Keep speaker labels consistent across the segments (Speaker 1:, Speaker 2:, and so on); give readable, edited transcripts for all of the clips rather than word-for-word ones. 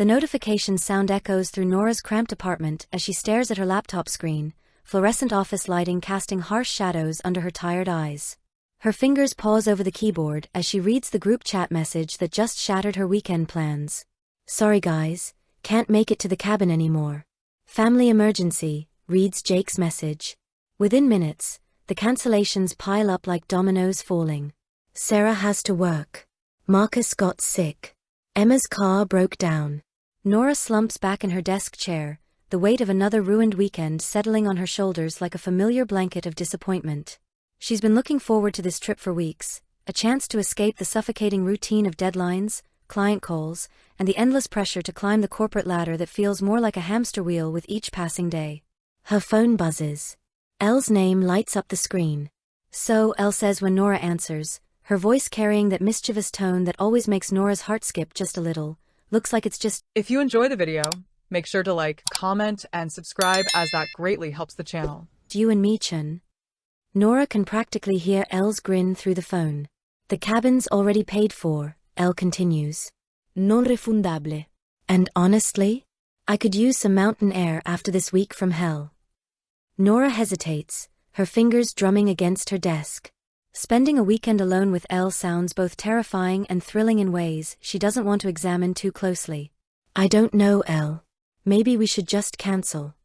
Speaker 1: The notification sound echoes through Nora's cramped apartment as she stares at her laptop screen, fluorescent office lighting casting harsh shadows under her tired eyes. Her fingers pause over the keyboard as she reads the group chat message that just shattered her weekend plans. "Sorry guys, can't make it to the cabin anymore. Family emergency," reads Jake's message. Within minutes, the cancellations pile up like dominoes falling. Sarah has to work. Marcus got sick. Emma's car broke down. Nora slumps back in her desk chair, the weight of another ruined weekend settling on her shoulders like a familiar blanket of disappointment. She's been looking forward to this trip for weeks, a chance to escape the suffocating routine of deadlines, client calls, and the endless pressure to climb the corporate ladder that feels more like a hamster wheel with each passing day. Her phone buzzes. Elle's name lights up the screen. "So," Elle says when Nora answers, her voice carrying that mischievous tone that always makes Nora's heart skip just a little. Looks like it's just.
Speaker 2: If you enjoy the video, make sure to like, comment, and subscribe as that greatly helps the channel.
Speaker 1: "You and me, Chun." Nora can practically hear Elle's grin through the phone. "The cabin's already paid for," Elle continues. "Non refundable. And honestly, I could use some mountain air after this week from hell." Nora hesitates, her fingers drumming against her desk. Spending a weekend alone with Elle sounds both terrifying and thrilling in ways she doesn't want to examine too closely. "I don't know, Elle. Maybe we should just cancel."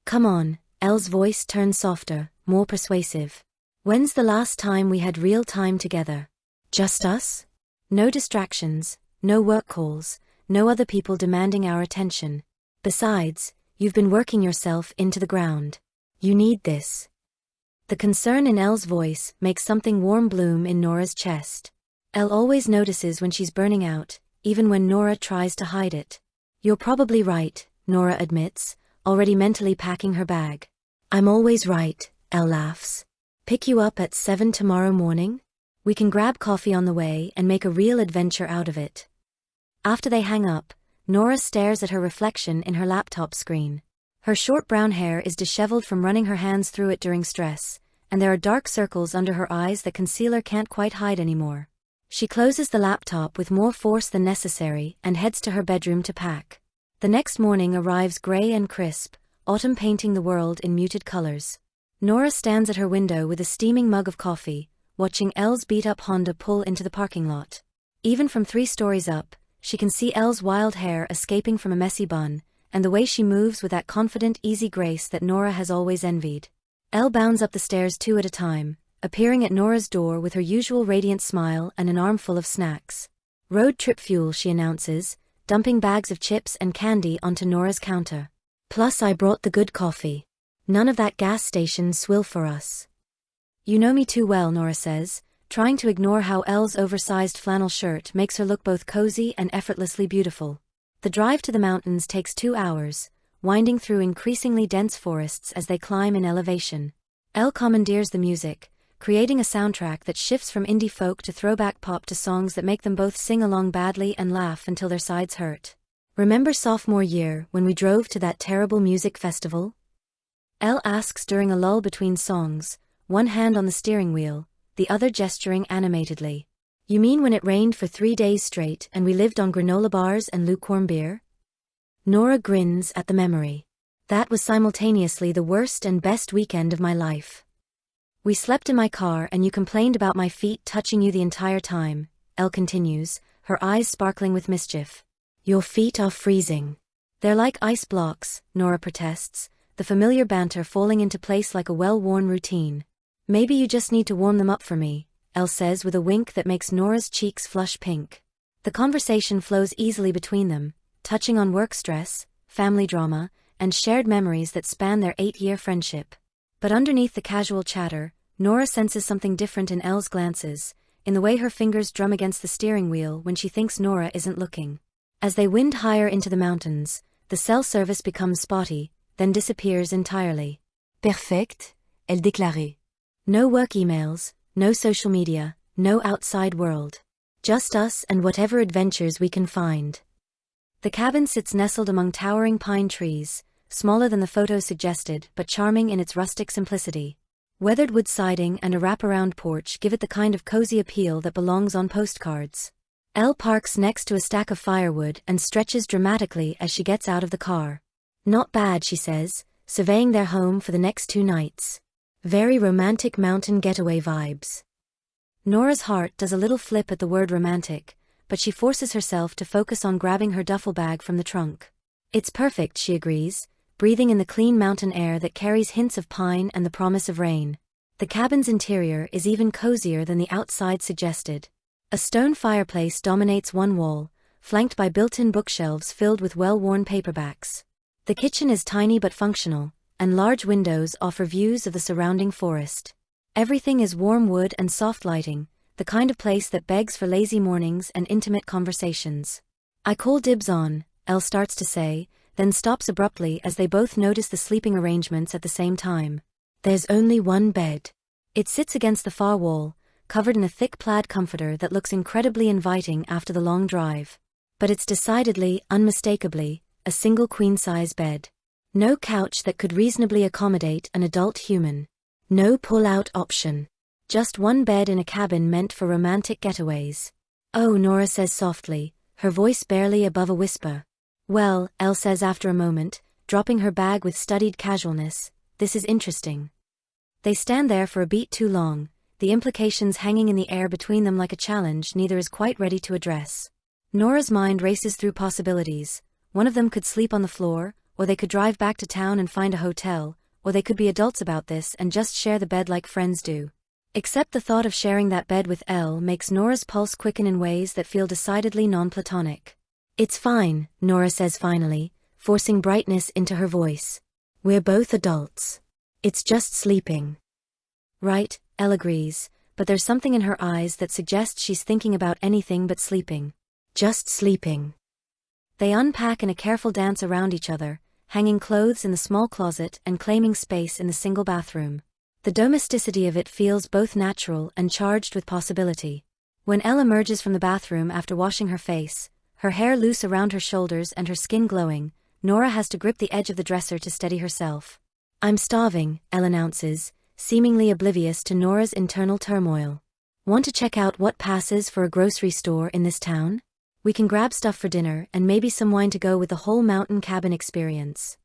Speaker 1: "Come on," Elle's voice turns softer, more persuasive. "When's the last time we had real time together? Just us? No distractions, no work calls, no other people demanding our attention. Besides, you've been working yourself into the ground. You need this." The concern in Elle's voice makes something warm bloom in Nora's chest. Elle always notices when she's burning out, even when Nora tries to hide it. "You're probably right," Nora admits, already mentally packing her bag. "I'm always right," Elle laughs. "Pick you up at 7 tomorrow morning? We can grab coffee on the way and make a real adventure out of it." After they hang up, Nora stares at her reflection in her laptop screen. Her short brown hair is disheveled from running her hands through it during stress, and there are dark circles under her eyes that concealer can't quite hide anymore. She closes the laptop with more force than necessary and heads to her bedroom to pack. The next morning arrives gray and crisp, autumn painting the world in muted colors. Nora stands at her window with a steaming mug of coffee, watching Elle's beat-up Honda pull into the parking lot. Even from 3 stories up, she can see Elle's wild hair escaping from a messy bun, and the way she moves with that confident, easy grace that Nora has always envied. Elle bounds up the stairs 2 at a time, appearing at Nora's door with her usual radiant smile and an armful of snacks. "Road trip fuel," she announces, dumping bags of chips and candy onto Nora's counter. "Plus I brought the good coffee. None of that gas station swill for us." "You know me too well," Nora says, trying to ignore how Elle's oversized flannel shirt makes her look both cozy and effortlessly beautiful. The drive to the mountains takes 2 hours, winding through increasingly dense forests as they climb in elevation. Elle commandeers the music, creating a soundtrack that shifts from indie folk to throwback pop to songs that make them both sing along badly and laugh until their sides hurt. "Remember sophomore year when we drove to that terrible music festival?" Elle asks during a lull between songs, one hand on the steering wheel, the other gesturing animatedly. "You mean when it rained for 3 days straight and we lived on granola bars and lukewarm beer?" Nora grins at the memory. "That was simultaneously the worst and best weekend of my life. We slept in my car and you complained about my feet touching you the entire time," Elle continues, her eyes sparkling with mischief. "Your feet are freezing." "They're like ice blocks," Nora protests, the familiar banter falling into place like a well-worn routine. "Maybe you just need to warm them up for me," Elle says with a wink that makes Nora's cheeks flush pink. The conversation flows easily between them, touching on work stress, family drama, and shared memories that span their 8-year friendship. But underneath the casual chatter, Nora senses something different in Elle's glances, in the way her fingers drum against the steering wheel when she thinks Nora isn't looking. As they wind higher into the mountains, the cell service becomes spotty, then disappears entirely. "Perfect," elle déclarait. No work emails, no social media, no outside world. Just us and whatever adventures we can find. The cabin sits nestled among towering pine trees, smaller than the photo suggested but charming in its rustic simplicity. Weathered wood siding and a wraparound porch give it the kind of cozy appeal that belongs on postcards. Elle parks next to a stack of firewood and stretches dramatically as she gets out of the car. Not bad, she says, surveying their home for the next 2 nights. Very romantic mountain getaway vibes. Nora's heart does a little flip at the word romantic, but she forces herself to focus on grabbing her duffel bag from the trunk. It's perfect, she agrees, breathing in the clean mountain air that carries hints of pine and the promise of rain. The cabin's interior is even cozier than the outside suggested. A stone fireplace dominates one wall, flanked by built-in bookshelves filled with well-worn paperbacks. The kitchen is tiny but functional, and large windows offer views of the surrounding forest. Everything is warm wood and soft lighting, the kind of place that begs for lazy mornings and intimate conversations. I call dibs on, Elle starts to say, then stops abruptly as they both notice the sleeping arrangements at the same time. There's only one bed. It sits against the far wall, covered in a thick plaid comforter that looks incredibly inviting after the long drive. But it's decidedly, unmistakably, a single queen-size bed. No couch that could reasonably accommodate an adult human. No pull-out option. Just one bed in a cabin meant for romantic getaways. Oh, Nora says softly, her voice barely above a whisper. Well, Elle says after a moment, dropping her bag with studied casualness, this is interesting. They stand there for a beat too long, the implications hanging in the air between them like a challenge neither is quite ready to address. Nora's mind races through possibilities. One of them could sleep on the floor, or they could drive back to town and find a hotel, or they could be adults about this and just share the bed like friends do. Except the thought of sharing that bed with Elle makes Nora's pulse quicken in ways that feel decidedly non-platonic. It's fine, Nora says finally, forcing brightness into her voice. We're both adults. It's just sleeping. Right, Elle agrees, but there's something in her eyes that suggests she's thinking about anything but sleeping. Just sleeping. They unpack in a careful dance around each other, hanging clothes in the small closet and claiming space in the single bathroom. The domesticity of it feels both natural and charged with possibility. When Elle emerges from the bathroom after washing her face, her hair loose around her shoulders and her skin glowing, Nora has to grip the edge of the dresser to steady herself. I'm starving, Elle announces, seemingly oblivious to Nora's internal turmoil. Want to check out what passes for a grocery store in this town? We can grab stuff for dinner and maybe some wine to go with the whole mountain cabin experience.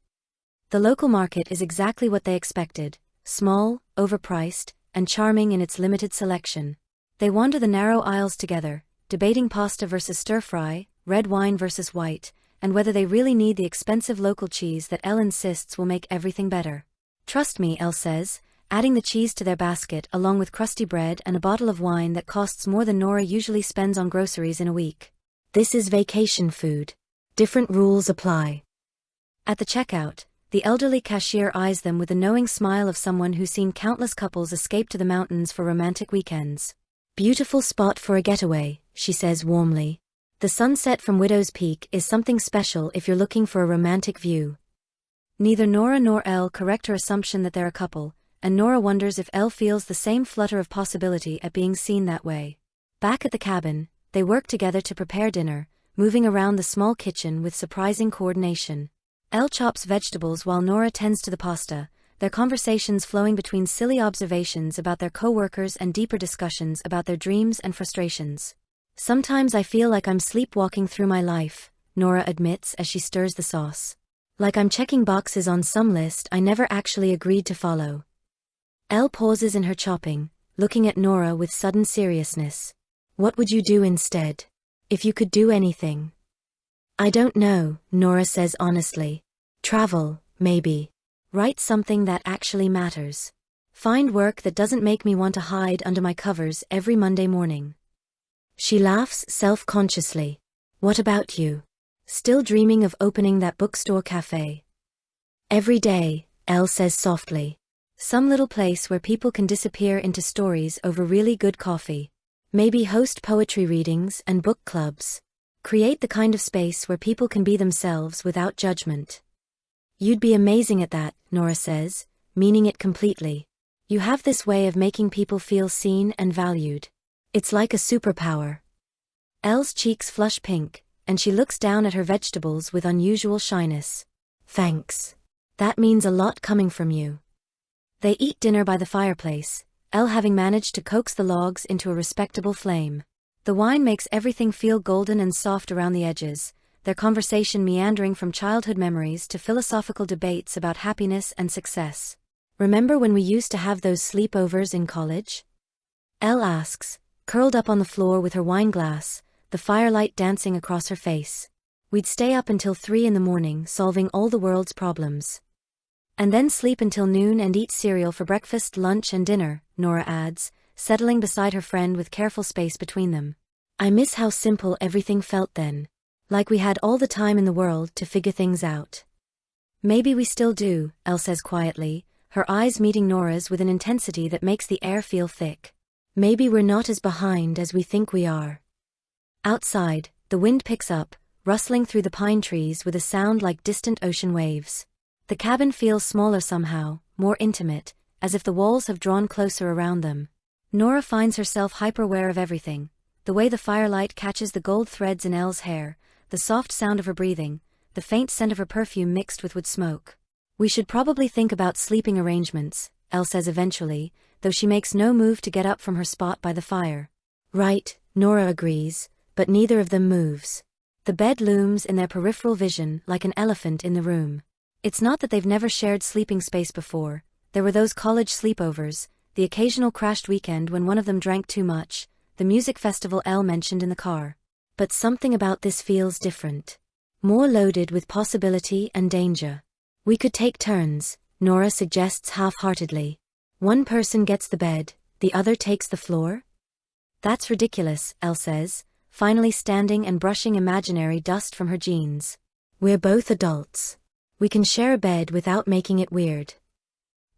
Speaker 1: The local market is exactly what they expected, small, overpriced, and charming in its limited selection. They wander the narrow aisles together, debating pasta versus stir-fry, red wine versus white, and whether they really need the expensive local cheese that Elle insists will make everything better. Trust me, Elle says, adding the cheese to their basket along with crusty bread and a bottle of wine that costs more than Nora usually spends on groceries in a week. This is vacation food. Different rules apply. At the checkout, the elderly cashier eyes them with the knowing smile of someone who's seen countless couples escape to the mountains for romantic weekends. Beautiful spot for a getaway, she says warmly. The sunset from Widow's Peak is something special if you're looking for a romantic view. Neither Nora nor Elle correct her assumption that they're a couple, and Nora wonders if Elle feels the same flutter of possibility at being seen that way. Back at the cabin, they work together to prepare dinner, moving around the small kitchen with surprising coordination. Elle chops vegetables while Nora tends to the pasta, their conversations flowing between silly observations about their co-workers and deeper discussions about their dreams and frustrations. Sometimes I feel like I'm sleepwalking through my life, Nora admits as she stirs the sauce. Like I'm checking boxes on some list I never actually agreed to follow. Elle pauses in her chopping, looking at Nora with sudden seriousness. What would you do instead? If you could do anything? I don't know, Nora says honestly. Travel, maybe. Write something that actually matters. Find work that doesn't make me want to hide under my covers every Monday morning. She laughs self-consciously. What about you? Still dreaming of opening that bookstore cafe? Every day, Elle says softly. Some little place where people can disappear into stories over really good coffee. Maybe host poetry readings and book clubs. Create the kind of space where people can be themselves without judgment. You'd be amazing at that, Nora says, meaning it completely. You have this way of making people feel seen and valued. It's like a superpower. Elle's cheeks flush pink, and she looks down at her vegetables with unusual shyness. Thanks. That means a lot coming from you. They eat dinner by the fireplace, Elle having managed to coax the logs into a respectable flame. The wine makes everything feel golden and soft around the edges, their conversation meandering from childhood memories to philosophical debates about happiness and success. Remember when we used to have those sleepovers in college? Elle asks, curled up on the floor with her wine glass, the firelight dancing across her face. We'd stay up until 3 in the morning solving all the world's problems. And then sleep until noon and eat cereal for breakfast, lunch and dinner, Nora adds, settling beside her friend with careful space between them. I miss how simple everything felt then. Like we had all the time in the world to figure things out. Maybe we still do, Elle says quietly, her eyes meeting Nora's with an intensity that makes the air feel thick. Maybe we're not as behind as we think we are. Outside, the wind picks up, rustling through the pine trees with a sound like distant ocean waves. The cabin feels smaller somehow, more intimate, as if the walls have drawn closer around them. Nora finds herself hyper-aware of everything, the way the firelight catches the gold threads in Elle's hair, the soft sound of her breathing, the faint scent of her perfume mixed with wood smoke. We should probably think about sleeping arrangements, Elle says eventually, though she makes no move to get up from her spot by the fire. Right, Nora agrees, but neither of them moves. The bed looms in their peripheral vision like an elephant in the room. It's not that they've never shared sleeping space before. There were those college sleepovers, the occasional crashed weekend when one of them drank too much, the music festival Elle mentioned in the car. But something about this feels different. More loaded with possibility and danger. We could take turns, Nora suggests half-heartedly. One person gets the bed, the other takes the floor? That's ridiculous, Elle says, finally standing and brushing imaginary dust from her jeans. We're both adults. We can share a bed without making it weird.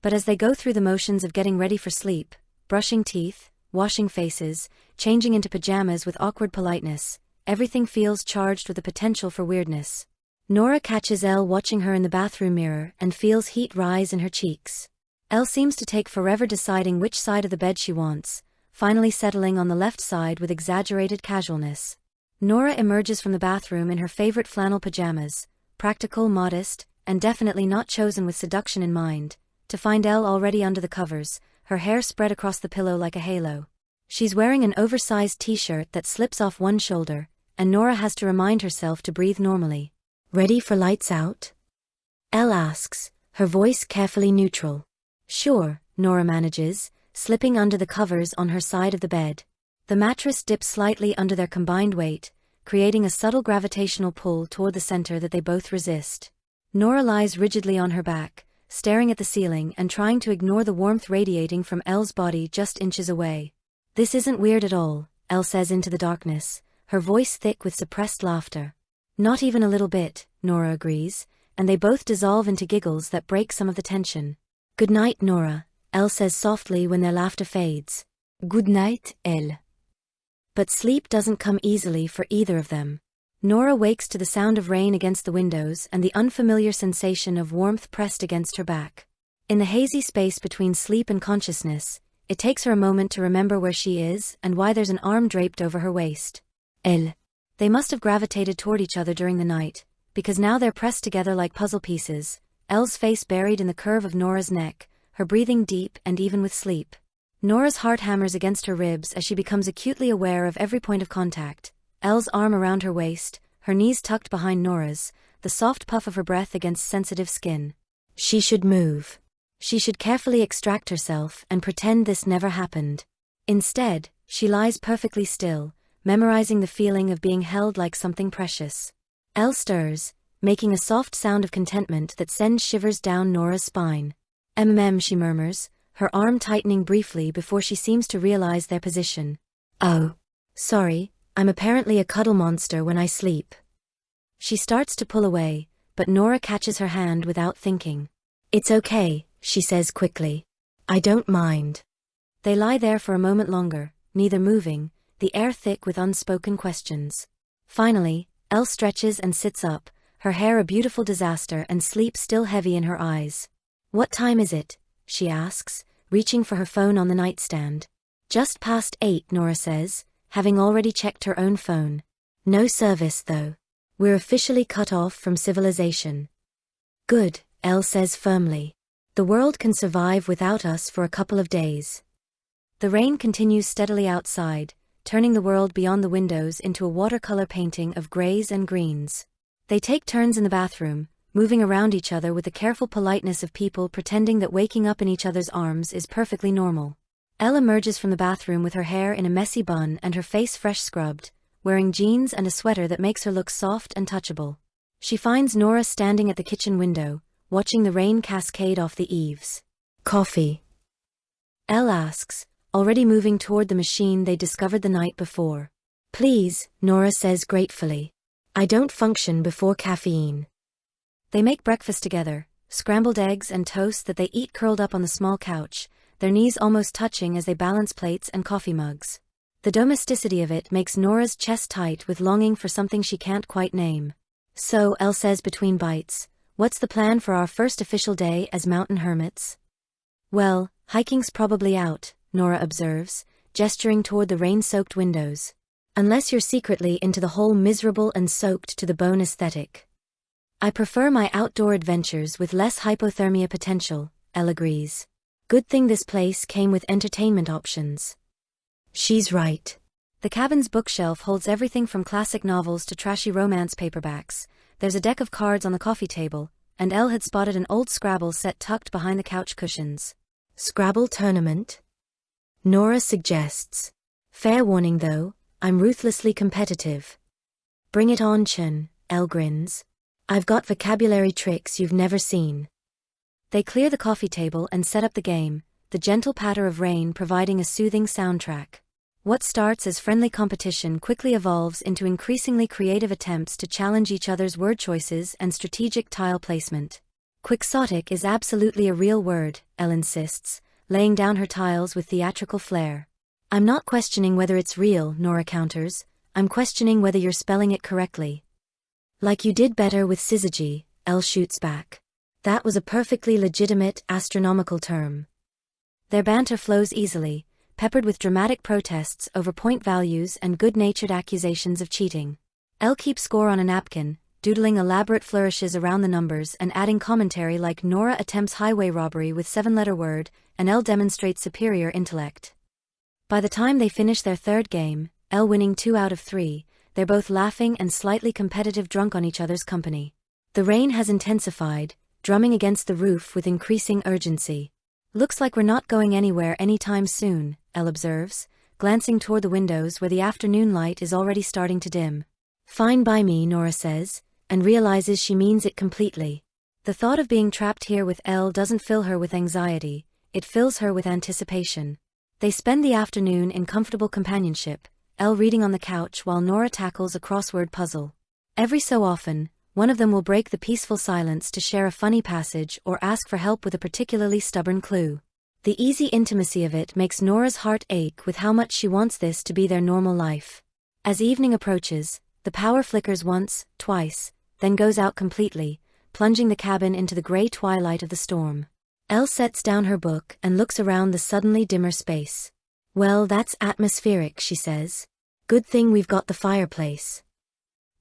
Speaker 1: But as they go through the motions of getting ready for sleep, brushing teeth, washing faces, changing into pajamas with awkward politeness, everything feels charged with the potential for weirdness. Nora catches Elle watching her in the bathroom mirror and feels heat rise in her cheeks. Elle seems to take forever deciding which side of the bed she wants, finally settling on the left side with exaggerated casualness. Nora emerges from the bathroom in her favorite flannel pajamas, practical, modest, and definitely not chosen with seduction in mind, to find Elle already under the covers, her hair spread across the pillow like a halo. She's wearing an oversized t-shirt that slips off one shoulder, and Nora has to remind herself to breathe normally. Ready for lights out? Elle asks, her voice carefully neutral. Sure, Nora manages, slipping under the covers on her side of the bed. The mattress dips slightly under their combined weight, creating a subtle gravitational pull toward the center that they both resist. Nora lies rigidly on her back, staring at the ceiling and trying to ignore the warmth radiating from Elle's body just inches away. This isn't weird at all, Elle says into the darkness, her voice thick with suppressed laughter. Not even a little bit, Nora agrees, and they both dissolve into giggles that break some of the tension. Good night, Nora, Elle says softly when their laughter fades. Good night, Elle. But sleep doesn't come easily for either of them. Nora wakes to the sound of rain against the windows and the unfamiliar sensation of warmth pressed against her back. In the hazy space between sleep and consciousness, it takes her a moment to remember where she is and why there's an arm draped over her waist. Elle. They must have gravitated toward each other during the night, because now they're pressed together like puzzle pieces, Elle's face buried in the curve of Nora's neck, her breathing deep and even with sleep. Nora's heart hammers against her ribs as she becomes acutely aware of every point of contact. Elle's arm around her waist, her knees tucked behind Nora's, the soft puff of her breath against sensitive skin. She should move. She should carefully extract herself and pretend this never happened. Instead, she lies perfectly still, memorizing the feeling of being held like something precious. Elle stirs, making a soft sound of contentment that sends shivers down Nora's spine. She murmurs, her arm tightening briefly before she seems to realize their position. Oh. Sorry, I'm apparently a cuddle monster when I sleep. She starts to pull away, but Nora catches her hand without thinking. It's okay, she says quickly. I don't mind. They lie there for a moment longer, neither moving, the air thick with unspoken questions. Finally, Elle stretches and sits up, her hair a beautiful disaster and sleep still heavy in her eyes. What time is it? She asks, reaching for her phone on the nightstand. Just past 8, Nora says, having already checked her own phone. No service though. We're officially cut off from civilization. Good, Elle says firmly. The world can survive without us for a couple of days. The rain continues steadily outside, turning the world beyond the windows into a watercolor painting of grays and greens. They take turns in the bathroom, moving around each other with the careful politeness of people pretending that waking up in each other's arms is perfectly normal. Elle emerges from the bathroom with her hair in a messy bun and her face fresh scrubbed, wearing jeans and a sweater that makes her look soft and touchable. She finds Nora standing at the kitchen window, watching the rain cascade off the eaves. Coffee? Elle asks, already moving toward the machine they discovered the night before. Please, Nora says gratefully. I don't function before caffeine. They make breakfast together, scrambled eggs and toast that they eat curled up on the small couch, their knees almost touching as they balance plates and coffee mugs. The domesticity of it makes Nora's chest tight with longing for something she can't quite name. So, Elle says between bites, what's the plan for our first official day as mountain hermits? Well, hiking's probably out, Nora observes, gesturing toward the rain-soaked windows. Unless you're secretly into the whole miserable and soaked to the bone aesthetic. I prefer my outdoor adventures with less hypothermia potential, Elle agrees. Good thing this place came with entertainment options. She's right. The cabin's bookshelf holds everything from classic novels to trashy romance paperbacks. There's a deck of cards on the coffee table, and Elle had spotted an old Scrabble set tucked behind the couch cushions. Scrabble tournament? Nora suggests. Fair warning though, I'm ruthlessly competitive. Bring it on, Chen, Elle grins. I've got vocabulary tricks you've never seen. They clear the coffee table and set up the game, the gentle patter of rain providing a soothing soundtrack. What starts as friendly competition quickly evolves into increasingly creative attempts to challenge each other's word choices and strategic tile placement. Quixotic is absolutely a real word, Elle insists, laying down her tiles with theatrical flair. I'm not questioning whether it's real, Nora counters, I'm questioning whether you're spelling it correctly. Like you did better with syzygy, Elle shoots back. That was a perfectly legitimate, astronomical term. Their banter flows easily, peppered with dramatic protests over point values and good-natured accusations of cheating. Elle keeps score on a napkin, doodling elaborate flourishes around the numbers and adding commentary like Nora attempts highway robbery with 7-letter word, and Elle demonstrates superior intellect. By the time they finish their third game, Elle winning 2 out of 3, they're both laughing and slightly competitive, drunk on each other's company. The rain has intensified, drumming against the roof with increasing urgency. Looks like we're not going anywhere anytime soon, Elle observes, glancing toward the windows where the afternoon light is already starting to dim. Fine by me, Nora says, and realizes she means it completely. The thought of being trapped here with Elle doesn't fill her with anxiety, it fills her with anticipation. They spend the afternoon in comfortable companionship, Elle reading on the couch while Nora tackles a crossword puzzle. Every so often, one of them will break the peaceful silence to share a funny passage or ask for help with a particularly stubborn clue. The easy intimacy of it makes Nora's heart ache with how much she wants this to be their normal life. As evening approaches, the power flickers once, twice, then goes out completely, plunging the cabin into the gray twilight of the storm. Elle sets down her book and looks around the suddenly dimmer space. Well, that's atmospheric, she says. Good thing we've got the fireplace.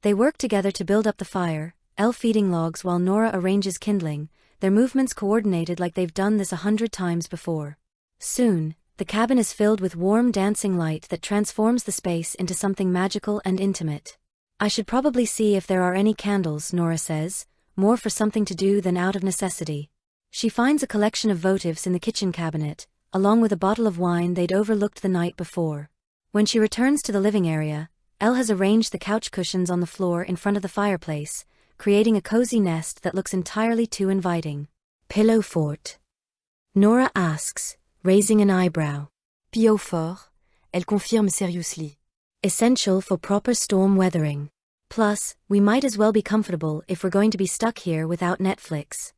Speaker 1: They work together to build up the fire, Elle feeding logs while Nora arranges kindling, their movements coordinated like they've done this 100 times before. Soon, the cabin is filled with warm dancing light that transforms the space into something magical and intimate. I should probably see if there are any candles, Nora says, more for something to do than out of necessity. She finds a collection of votives in the kitchen cabinet, along with a bottle of wine they'd overlooked the night before. When she returns to the living area, Elle has arranged the couch cushions on the floor in front of the fireplace, creating a cozy nest that looks entirely too inviting. Pillow fort? Nora asks, raising an eyebrow.
Speaker 3: Pillow fort, elle confirme seriously.
Speaker 1: Essential for proper storm weathering. Plus, we might as well be comfortable if we're going to be stuck here without Netflix.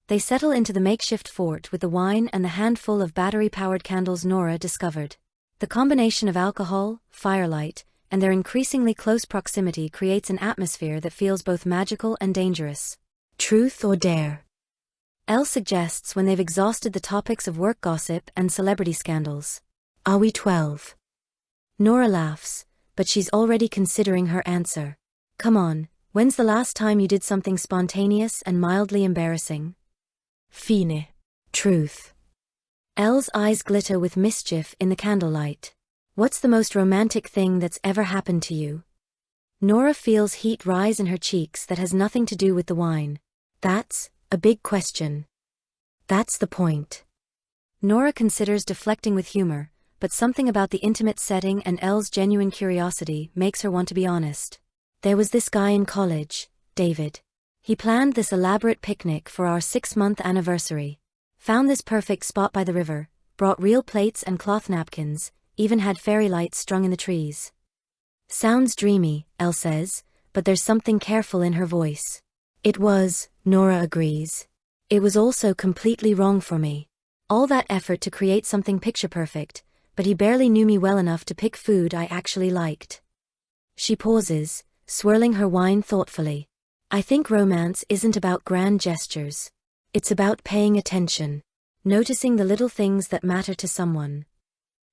Speaker 1: They settle into the makeshift fort with the wine and the handful of battery-powered candles Nora discovered. The combination of alcohol, firelight, and their increasingly close proximity creates an atmosphere that feels both magical and dangerous. Truth or dare? Elle suggests when they've exhausted the topics of work gossip and celebrity scandals. Are we 12? Nora laughs, but she's already considering her answer. Come on, when's the last time you did something spontaneous and mildly embarrassing? Fine. Truth. Elle's eyes glitter with mischief in the candlelight. What's the most romantic thing that's ever happened to you? Nora feels heat rise in her cheeks that has nothing to do with the wine. That's a big question. That's the point. Nora considers deflecting with humor, but something about the intimate setting and Elle's genuine curiosity makes her want to be honest. There was this guy in college, David. He planned this elaborate picnic for our 6-month anniversary. Found this perfect spot by the river, brought real plates and cloth napkins, even had fairy lights strung in the trees. Sounds dreamy, Elle says, but there's something careful in her voice. It was, Nora agrees. It was also completely wrong for me. All that effort to create something picture perfect, but he barely knew me well enough to pick food I actually liked. She pauses, swirling her wine thoughtfully. I think romance isn't about grand gestures. It's about paying attention, noticing the little things that matter to someone.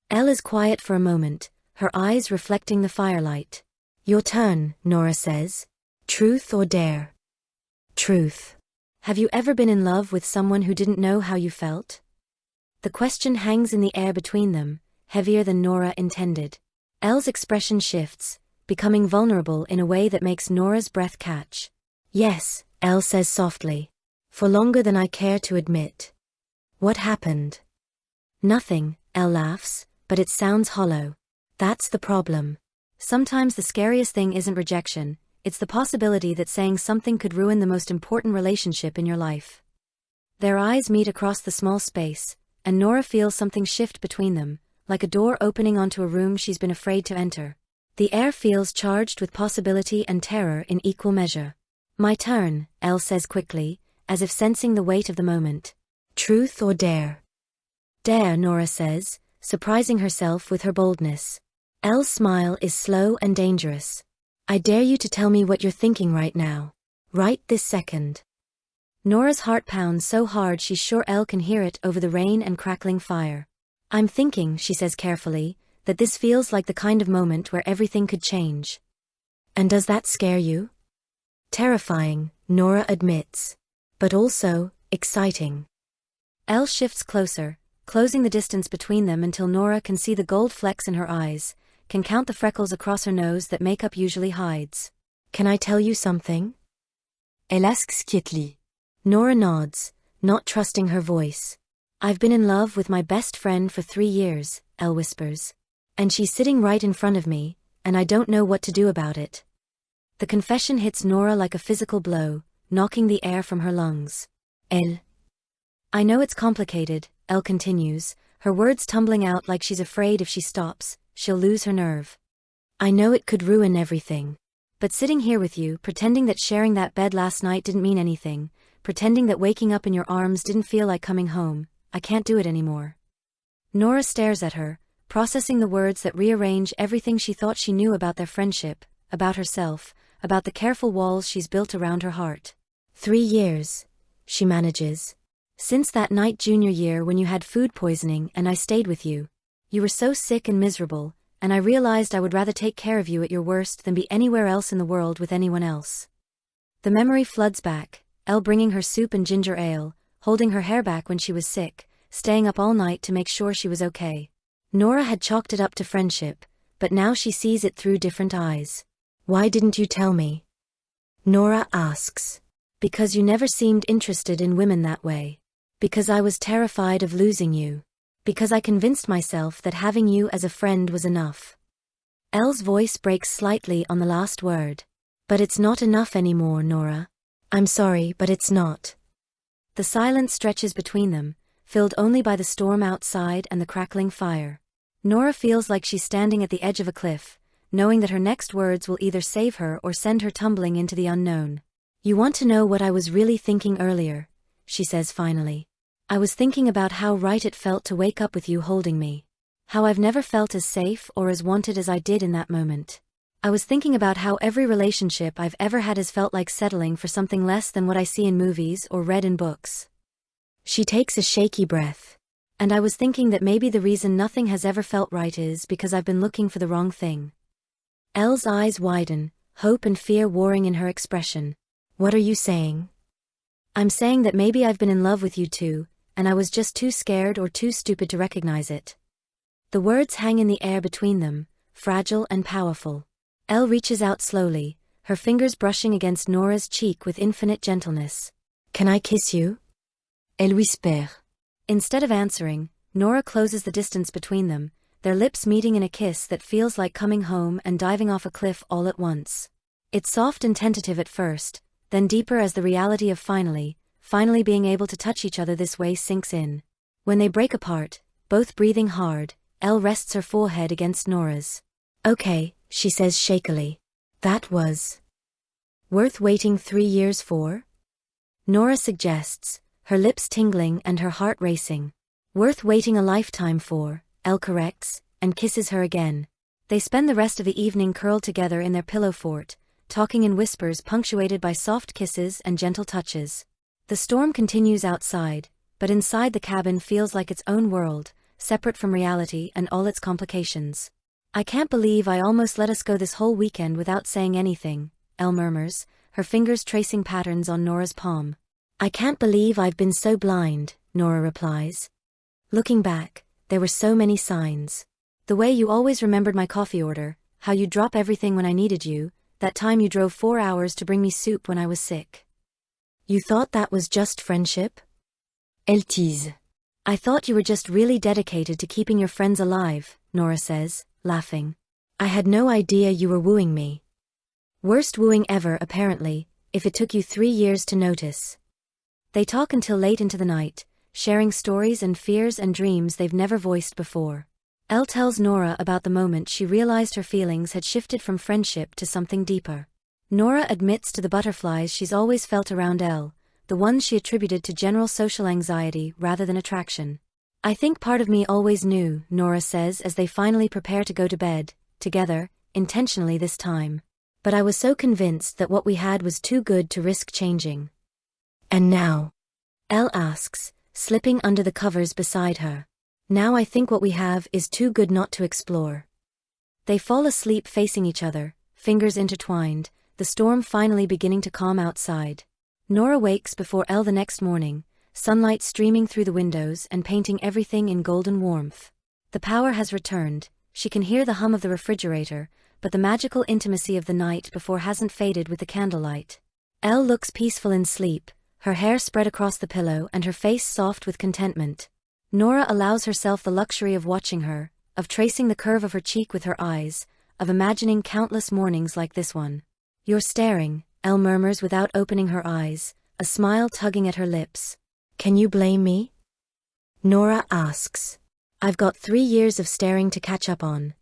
Speaker 1: Elle is quiet for a moment, her eyes reflecting the firelight. Your turn, Nora says. Truth or dare? Truth. Have you ever been in love with someone who didn't know how you felt? The question hangs in the air between them, heavier than Nora intended. Elle's expression shifts, becoming vulnerable in a way that makes Nora's breath catch. Yes, Elle says softly. For longer than I care to admit. What happened? Nothing, Elle laughs, but it sounds hollow. That's the problem. Sometimes the scariest thing isn't rejection, it's the possibility that saying something could ruin the most important relationship in your life. Their eyes meet across the small space, and Nora feels something shift between them, like a door opening onto a room she's been afraid to enter. The air feels charged with possibility and terror in equal measure. My turn, Elle says quickly, as if sensing the weight of the moment. Truth or dare? Dare, Nora says, surprising herself with her boldness. Elle's smile is slow and dangerous. I dare you to tell me what you're thinking right now. Right this second. Nora's heart pounds so hard she's sure Elle can hear it over the rain and crackling fire. I'm thinking, she says carefully, that this feels like the kind of moment where everything could change. And does that scare you? Terrifying, Nora admits. But also, exciting. Elle shifts closer, closing the distance between them until Nora can see the gold flecks in her eyes, can count the freckles across her nose that makeup usually hides. Can I tell you something?
Speaker 3: Elle asks quietly.
Speaker 1: Nora nods, not trusting her voice. I've been in love with my best friend for 3 years, Elle whispers. And she's sitting right in front of me, and I don't know what to do about it. The confession hits Nora like a physical blow, knocking the air from her lungs. Elle. I know it's complicated, Elle continues, her words tumbling out like she's afraid if she stops, she'll lose her nerve. I know it could ruin everything. But sitting here with you, pretending that sharing that bed last night didn't mean anything, pretending that waking up in your arms didn't feel like coming home, I can't do it anymore. Nora stares at her, processing the words that rearrange everything she thought she knew about their friendship, about herself, about the careful walls she's built around her heart. 3 years, she manages. Since that night junior year when you had food poisoning and I stayed with you. You were so sick and miserable, and I realized I would rather take care of you at your worst than be anywhere else in the world with anyone else. The memory floods back, Elle bringing her soup and ginger ale, holding her hair back when she was sick, staying up all night to make sure she was okay. Nora had chalked it up to friendship, but now she sees it through different eyes. Why didn't you tell me? Nora asks. Because you never seemed interested in women that way. Because I was terrified of losing you. Because I convinced myself that having you as a friend was enough. Elle's voice breaks slightly on the last word. But it's not enough anymore, Nora. I'm sorry, but it's not. The silence stretches between them, filled only by the storm outside and the crackling fire. Nora feels like she's standing at the edge of a cliff, knowing that her next words will either save her or send her tumbling into the unknown. You want to know what I was really thinking earlier, she says finally. I was thinking about how right it felt to wake up with you holding me. How I've never felt as safe or as wanted as I did in that moment. I was thinking about how every relationship I've ever had has felt like settling for something less than what I see in movies or read in books. She takes a shaky breath. And I was thinking that maybe the reason nothing has ever felt right is because I've been looking for the wrong thing. Elle's eyes widen, hope and fear warring in her expression. What are you saying? I'm saying that maybe I've been in love with you too, and I was just too scared or too stupid to recognize it. The words hang in the air between them, fragile and powerful. Elle reaches out slowly, her fingers brushing against Nora's cheek with infinite gentleness. Can I kiss you?
Speaker 3: Elle whisper.
Speaker 1: Instead of answering, Nora closes the distance between them, their lips meeting in a kiss that feels like coming home and diving off a cliff all at once. It's soft and tentative at first, then deeper as the reality of finally being able to touch each other this way sinks in. When they break apart, both breathing hard, Elle rests her forehead against Nora's. Okay, she says shakily. That was worth waiting 3 years for? Nora suggests, her lips tingling and her heart racing. Worth waiting a lifetime for, Elle corrects, and kisses her again. They spend the rest of the evening curled together in their pillow fort, talking in whispers punctuated by soft kisses and gentle touches. The storm continues outside, but inside the cabin feels like its own world, separate from reality and all its complications. I can't believe I almost let us go this whole weekend without saying anything, Elle murmurs, her fingers tracing patterns on Nora's palm. I can't believe I've been so blind, Nora replies. Looking back, there were so many signs. The way you always remembered my coffee order, how you'd drop everything when I needed you, that time you drove 4 hours to bring me soup when I was sick. You thought that was just friendship?
Speaker 3: Elle tease.
Speaker 1: I thought you were just really dedicated to keeping your friends alive, Nora says, laughing. I had no idea you were wooing me. Worst wooing ever apparently, if it took you 3 years to notice. They talk until late into the night, sharing stories and fears and dreams they've never voiced before. Elle tells Nora about the moment she realized her feelings had shifted from friendship to something deeper. Nora admits to the butterflies she's always felt around Elle, the ones she attributed to general social anxiety rather than attraction. I think part of me always knew, Nora says as they finally prepare to go to bed, together, intentionally this time. But I was so convinced that what we had was too good to risk changing. And now? Elle asks, slipping under the covers beside her. Now I think what we have is too good not to explore. They fall asleep facing each other, fingers intertwined, the storm finally beginning to calm outside. Nora wakes before Elle the next morning, sunlight streaming through the windows and painting everything in golden warmth. The power has returned, she can hear the hum of the refrigerator, but the magical intimacy of the night before hasn't faded with the candlelight. Elle looks peaceful in sleep, her hair spread across the pillow and her face soft with contentment. Nora allows herself the luxury of watching her, of tracing the curve of her cheek with her eyes, of imagining countless mornings like this one. You're staring, Elle murmurs without opening her eyes, a smile tugging at her lips. Can you blame me? Nora asks. I've got 3 years of staring to catch up on.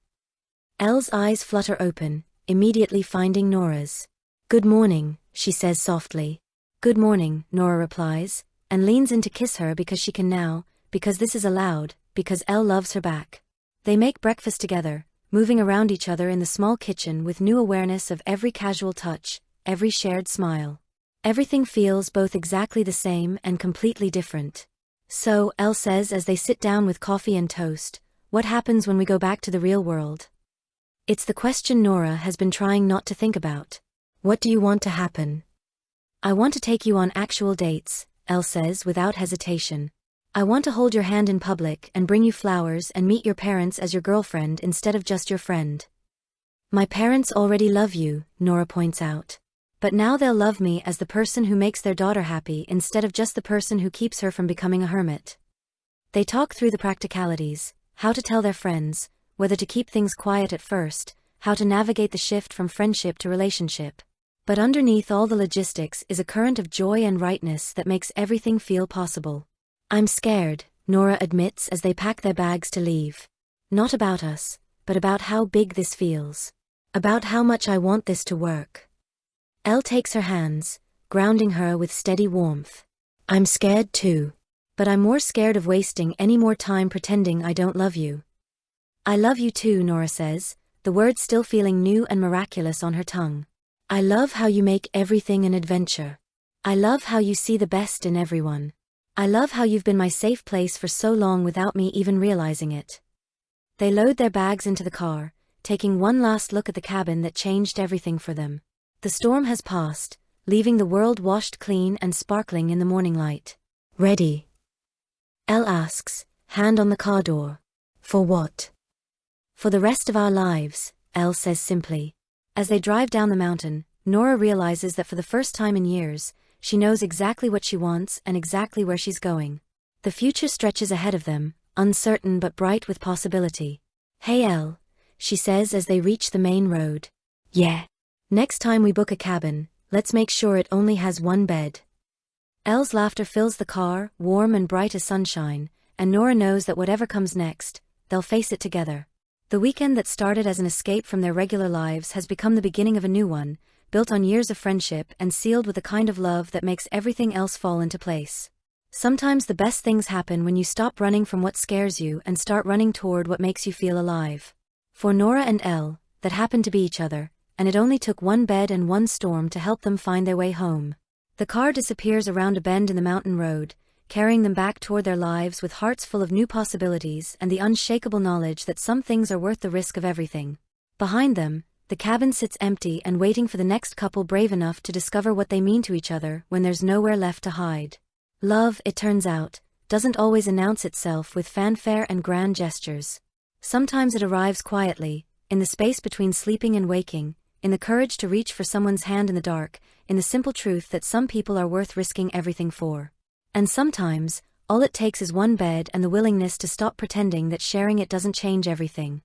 Speaker 1: Elle's eyes flutter open, immediately finding Nora's. Good morning, she says softly. Good morning, Nora replies, and leans in to kiss her because she can now, because this is allowed, because Elle loves her back. They make breakfast together, moving around each other in the small kitchen with new awareness of every casual touch, every shared smile. Everything feels both exactly the same and completely different. So, Elle says as they sit down with coffee and toast, what happens when we go back to the real world? It's the question Nora has been trying not to think about. What do you want to happen? I want to take you on actual dates, Elle says without hesitation. I want to hold your hand in public and bring you flowers and meet your parents as your girlfriend instead of just your friend. My parents already love you, Nora points out. But now they'll love me as the person who makes their daughter happy instead of just the person who keeps her from becoming a hermit. They talk through the practicalities, how to tell their friends, whether to keep things quiet at first, how to navigate the shift from friendship to relationship. But underneath all the logistics is a current of joy and rightness that makes everything feel possible. I'm scared, Nora admits as they pack their bags to leave. Not about us, but about how big this feels. About how much I want this to work. Elle takes her hands, grounding her with steady warmth. I'm scared too. But I'm more scared of wasting any more time pretending I don't love you. I love you too, Nora says, the words still feeling new and miraculous on her tongue. I love how you make everything an adventure. I love how you see the best in everyone. I love how you've been my safe place for so long without me even realizing it. They load their bags into the car, taking one last look at the cabin that changed everything for them. The storm has passed, leaving the world washed clean and sparkling in the morning light. Ready? Elle asks, hand on the car door. For what? For the rest of our lives, Elle says simply. As they drive down the mountain, Nora realizes that for the first time in years, she knows exactly what she wants and exactly where she's going. The future stretches ahead of them, uncertain but bright with possibility. Hey Elle, she says as they reach the main road.
Speaker 3: Yeah.
Speaker 1: Next time we book a cabin, let's make sure it only has one bed. Elle's laughter fills the car, warm and bright as sunshine, and Nora knows that whatever comes next, they'll face it together. The weekend that started as an escape from their regular lives has become the beginning of a new one, built on years of friendship and sealed with a kind of love that makes everything else fall into place. Sometimes the best things happen when you stop running from what scares you and start running toward what makes you feel alive. For Nora and Elle, that happened to be each other, and it only took one bed and one storm to help them find their way home. The car disappears around a bend in the mountain road, carrying them back toward their lives with hearts full of new possibilities and the unshakable knowledge that some things are worth the risk of everything. Behind them, the cabin sits empty and waiting for the next couple brave enough to discover what they mean to each other when there's nowhere left to hide. Love, it turns out, doesn't always announce itself with fanfare and grand gestures. Sometimes it arrives quietly, in the space between sleeping and waking, in the courage to reach for someone's hand in the dark, in the simple truth that some people are worth risking everything for. And sometimes, all it takes is one bed and the willingness to stop pretending that sharing it doesn't change everything.